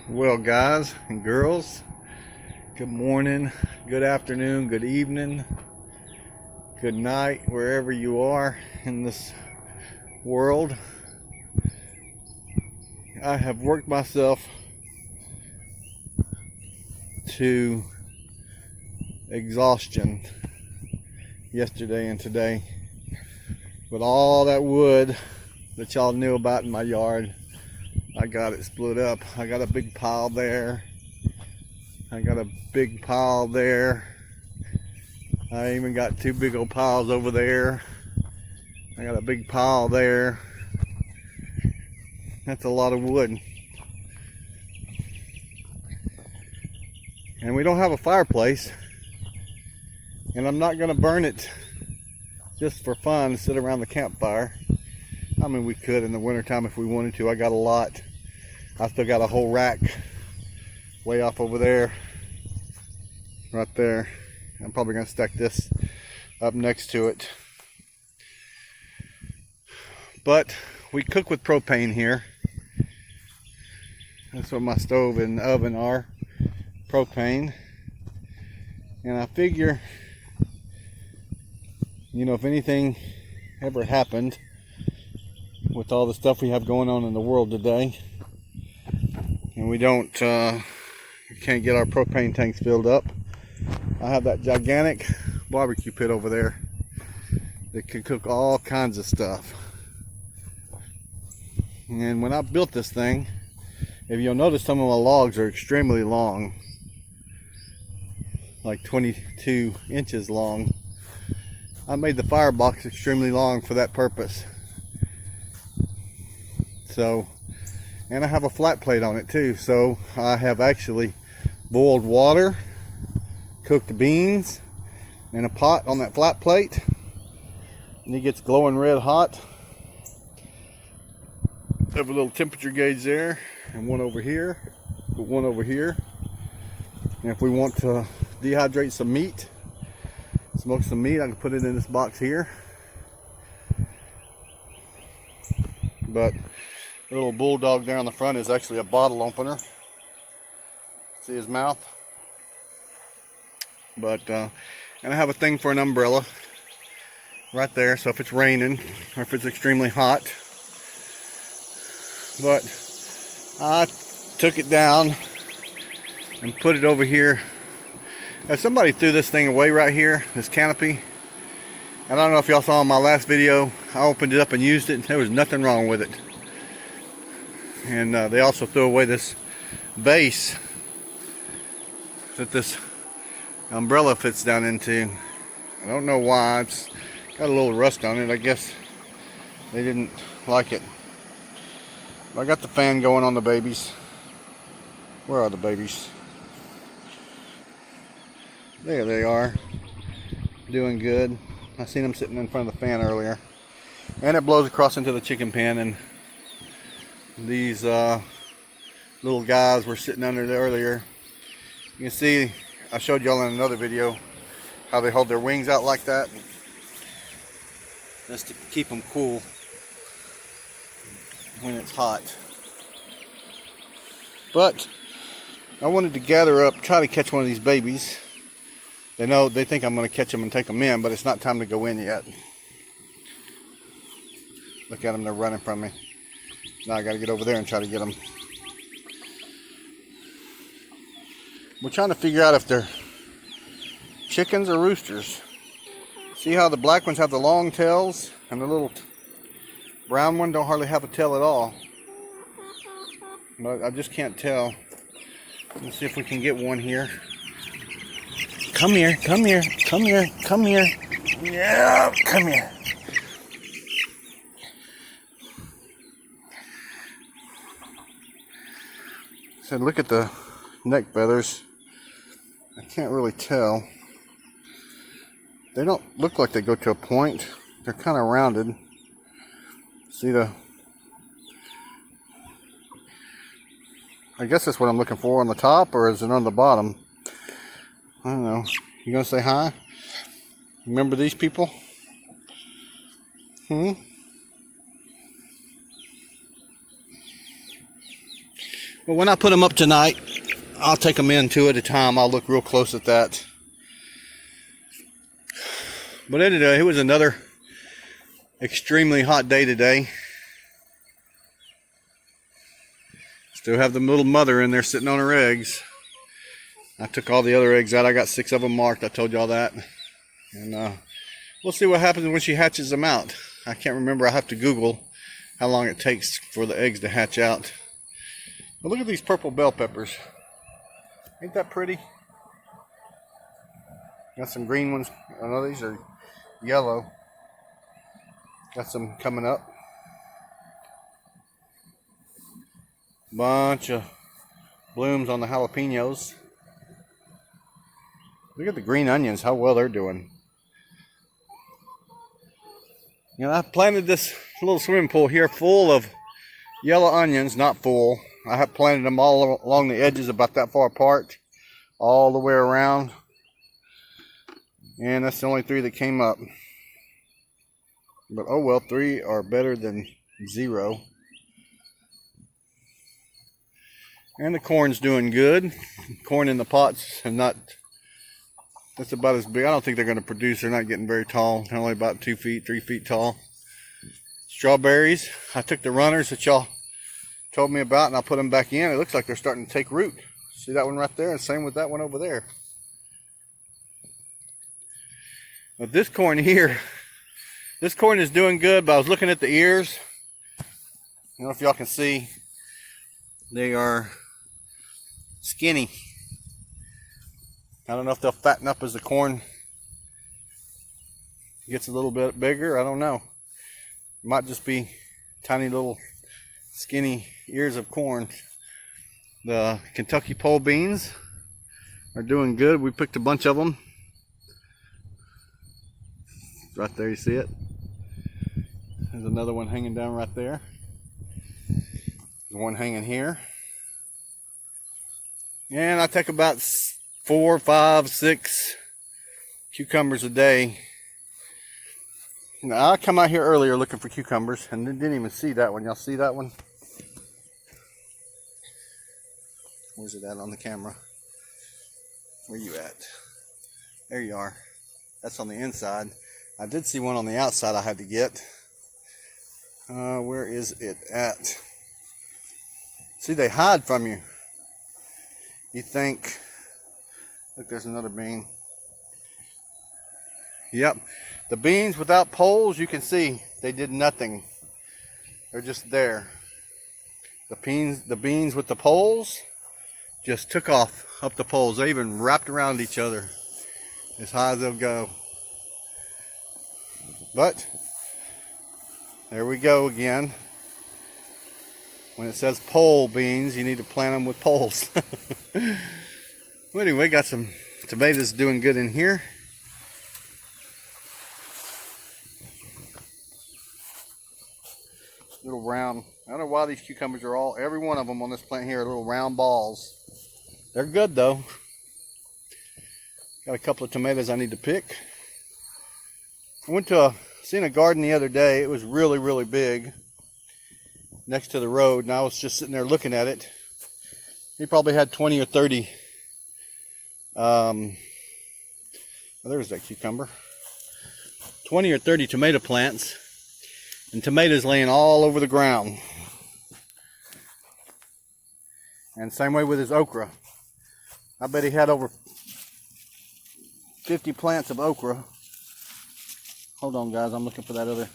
Well, guys and girls, good morning, good afternoon, good evening, good night, wherever you are in this world. I have worked myself to exhaustion yesterday and today with all that wood that y'all knew about in my yard. I got it split up. I got a big pile there. I got a big pile there. I even got two big old piles over there. I got a big pile there. That's a lot of wood. And we don't have a fireplace. And I'm not gonna burn it just for fun, sit around the campfire. I mean, we could in the wintertime if we wanted to. I got a lot. I still got a whole rack way off over there, right there. I'm probably gonna stack this up next to it. But we cook with propane here. That's what my stove and oven are, propane. And I figure, you know, if anything ever happened with all the stuff we have going on in the world today, and we can't get our propane tanks filled up, I have that gigantic barbecue pit over there that can cook all kinds of stuff. And when I built this thing, if you'll notice, some of my logs are extremely long, like 22 inches long. I made the firebox extremely long for that purpose. So, and I have a flat plate on it too, so I have actually boiled water, cooked beans in a pot on that flat plate, and it gets glowing red hot. I have a little temperature gauge there, and one over here, but one over here. And if we want to dehydrate some meat, smoke some meat, I can put it in this box here. But the little bulldog there on the front is actually a bottle opener. See his mouth? But and I have a thing for an umbrella right there, so if it's raining or if it's extremely hot. But I took it down and put it over here. Now, somebody threw this thing away right here, this canopy. And I don't know if y'all saw in my last video, I opened it up and used it, and there was nothing wrong with it. And they also threw away this base that this umbrella fits down into. I don't know why. It's got a little rust on it. I guess they didn't like it. I got the fan going on the babies. Where are the babies? There they are. Doing good. I seen them sitting in front of the fan earlier. And it blows across into the chicken pen, and these little guys were sitting under there earlier. You can see, I showed y'all in another video how they hold their wings out like that. That's to keep them cool when it's hot. But I wanted to gather up, try to catch one of these babies. They think I'm going to catch them and take them in, but it's not time to go in yet. Look at them, they're running from me. Now I got to get over there and try to get them. We're trying to figure out if they're chickens or roosters. See how the black ones have the long tails and the little brown one don't hardly have a tail at all. But I just can't tell. Let's see if we can get one here. Come here, come here, come here, come here. Yeah, come here. So look at the neck feathers. I can't really tell. They don't look like they go to a point. They're kind of rounded. See I guess that's what I'm looking for on the top, or is it on the bottom? I don't know. You gonna say hi? Remember these people? But when I put them up tonight, I'll take them in two at a time. I'll look real close at that. But anyway, it was another extremely hot day today. Still have the little mother in there sitting on her eggs. I took all the other eggs out. I got 6 of them marked. I told y'all that. And we'll see what happens when she hatches them out. I can't remember. I have to Google how long it takes for the eggs to hatch out. But look at these purple bell peppers. Ain't that pretty? Got some green ones. I know these are yellow. Got some coming up. Bunch of blooms on the jalapenos. Look at the green onions, how well they're doing. You know, I planted this little swimming pool here full of yellow onions, not full. I have planted them all along the edges about that far apart, all the way around. And that's the only 3 that came up. But oh well, 3 are better than 0. And the corn's doing good. Corn in the pots have not, that's about as big. I don't think they're going to produce. They're not getting very tall. They're only about 2 feet, 3 feet tall. Strawberries. I took the runners that y'all told me about and I put them back in. It looks like they're starting to take root. See that one right there? And same with that one over there. But this corn here, this corn is doing good, but I was looking at the ears. I don't know if y'all can see. They are skinny. I don't know if they'll fatten up as the corn gets a little bit bigger. I don't know. It might just be tiny little skinny ears of corn. The Kentucky pole beans are doing good. We picked a bunch of them. Right there, you see it? There's another one hanging down right there. There's one hanging here. And I take about 4, 5, 6 cucumbers a day. Now, I come out here earlier looking for cucumbers and didn't even see that one. Y'all see that one? Where's it at on the camera? Where you at? There you are. That's on the inside. I did see one on the outside I had to get. Where is it at? See, they hide from you. You think, look, there's another bean. Yep, the beans without poles, you can see they did nothing. They're just there. The beans with the poles just took off up the poles. They even wrapped around each other as high as they'll go. But there we go again. When it says pole beans, you need to plant them with poles. Well, anyway, got some tomatoes doing good in here. Little round. I don't know why these cucumbers are all, every one of them on this plant here are little round balls. They're good though. Got a couple of tomatoes I need to pick. I went to seen a garden the other day. It was really, really big next to the road, and I was just sitting there looking at it. He probably had 20 or 30 there's that cucumber. 20 or 30 tomato plants and tomatoes laying all over the ground. And same way with his okra. I bet he had over 50 plants of okra. Hold on, guys, I'm looking for that other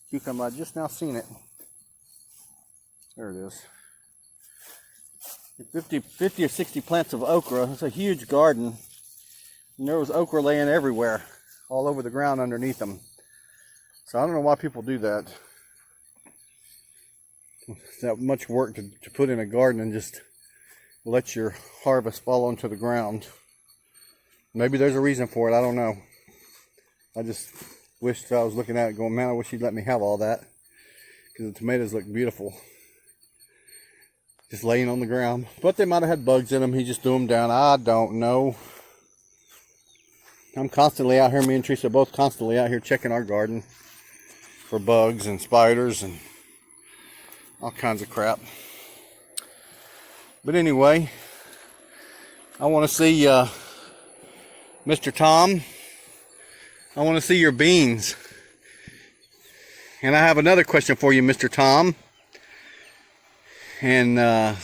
cucumber. I just now seen it. There it is. 50 or 60 plants of okra. It's a huge garden. And there was okra laying everywhere, all over the ground underneath them. So I don't know why people do that. It's that much work to put in a garden and just let your harvest fall onto the ground. Maybe there's a reason for it. I don't know. I just wished I was looking at it going, man, I wish he'd let me have all that. Because the tomatoes look beautiful. Just laying on the ground. But they might have had bugs in them. He just threw them down. I don't know. I'm constantly out here. Me and Teresa are both constantly out here checking our garden for bugs and spiders and all kinds of crap. But anyway, I want to see Mr. Tom. I want to see your beans. And I have another question for you, Mr. Tom. And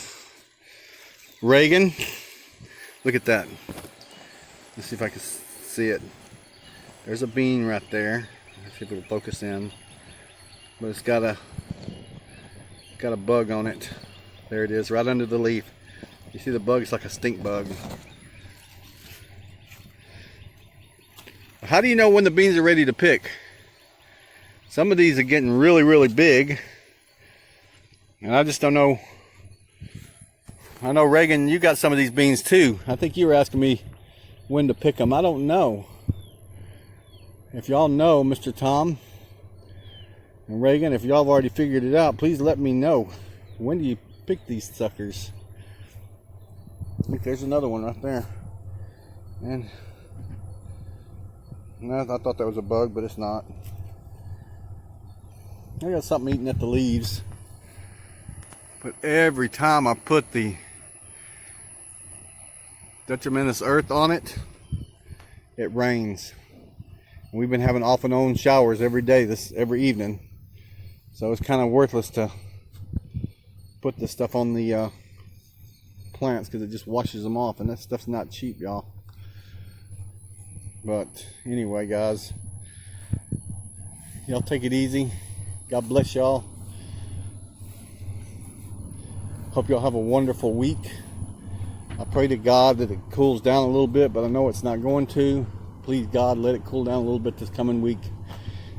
Reagan, look at that. Let's see if I can see it. There's a bean right there. Let's see if it'll focus in. But it's got a bug on it. There it is, right under the leaf. You see the bug? It's like a stink bug. How do you know when the beans are ready to pick? Some of these are getting really, really big. And I just don't know. I know, Reagan, you got some of these beans too. I think you were asking me when to pick them. I don't know. If y'all know, Mr. Tom and Reagan, if y'all have already figured it out, please let me know. When do you pick these suckers? Look, there's another one right there. And no, I thought that was a bug, but it's not. I got something eating at the leaves. But every time I put the detrimentous earth on it, it rains. And we've been having off and on showers every day, every evening. So it's kind of worthless to put this stuff on the plants because it just washes them off, and that stuff's not cheap, y'all. But anyway, guys, y'all take it easy. God bless y'all. Hope y'all have a wonderful week. I pray to God that it cools down a little bit, but I know it's not going to. Please, God, let it cool down a little bit this coming week.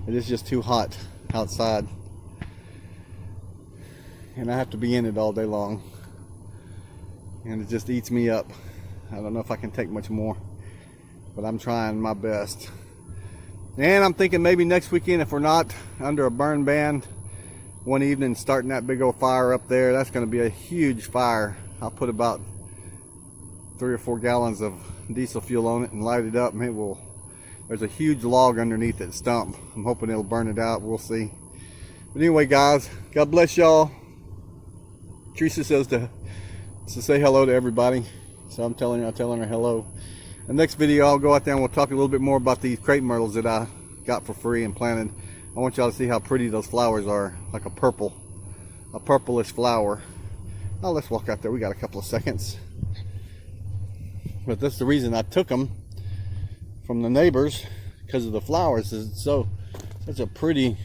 It is just too hot outside. And I have to be in it all day long. And it just eats me up. I don't know if I can take much more, but I'm trying my best. And I'm thinking maybe next weekend, if we're not under a burn ban, one evening starting that big old fire up there. That's going to be a huge fire. I'll put about 3 or 4 gallons of diesel fuel on it and light it up, and it will. There's a huge log underneath that stump. I'm hoping it'll burn it out. We'll see. But anyway, guys, God bless y'all. Teresa says to say hello to everybody, so I'm telling her hello. The next video, I'll go out there and we'll talk a little bit more about these crepe myrtles that I got for free and planted. I want y'all to see how pretty those flowers are, like a purplish flower. Now let's walk out there. We got a couple of seconds. But that's the reason I took them from the neighbors, because of the flowers. It's such a pretty,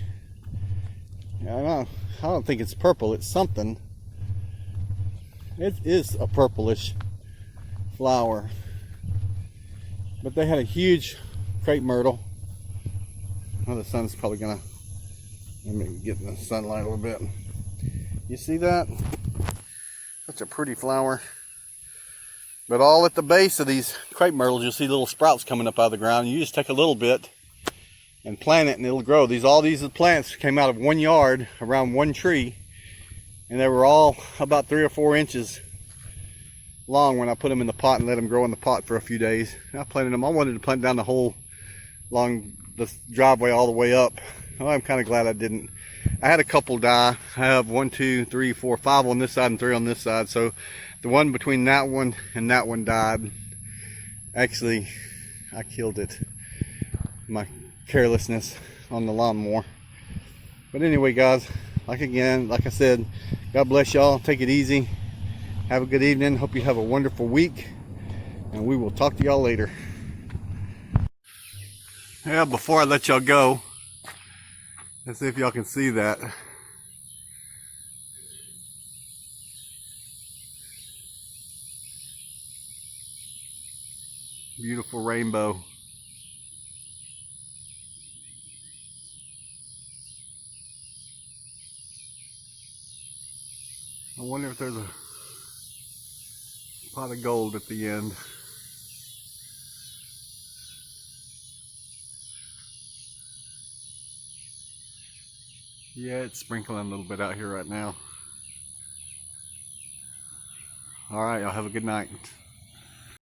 I don't think it's purple, it's something. It is a purplish flower. But they had a huge crepe myrtle. Oh, the sun's probably gonna, let me get in the sunlight a little bit. You see that? Such a pretty flower. But all at the base of these crepe myrtles, you'll see little sprouts coming up out of the ground. You just take a little bit and plant it and it'll grow. All these plants came out of one yard around one tree, and they were all about 3 or 4 inches long when I put them in the pot and let them grow in the pot for a few days. And I planted them. I wanted to plant down the whole along the driveway all the way up. Well, I'm kind of glad I didn't. I had a couple die. I have 1, 2, 3, 4, 5 on this side and 3 on this side. So the one between that one and that one died. Actually, I killed it. My carelessness on the lawnmower. But anyway, guys, like I said, God bless y'all. Take it easy. Have a good evening. Hope you have a wonderful week. And we will talk to y'all later. Yeah, before I let y'all go, let's see if y'all can see that. Beautiful rainbow. I wonder if there's a pot of gold at the end. Yeah, it's sprinkling a little bit out here right now. All right, y'all have a good night.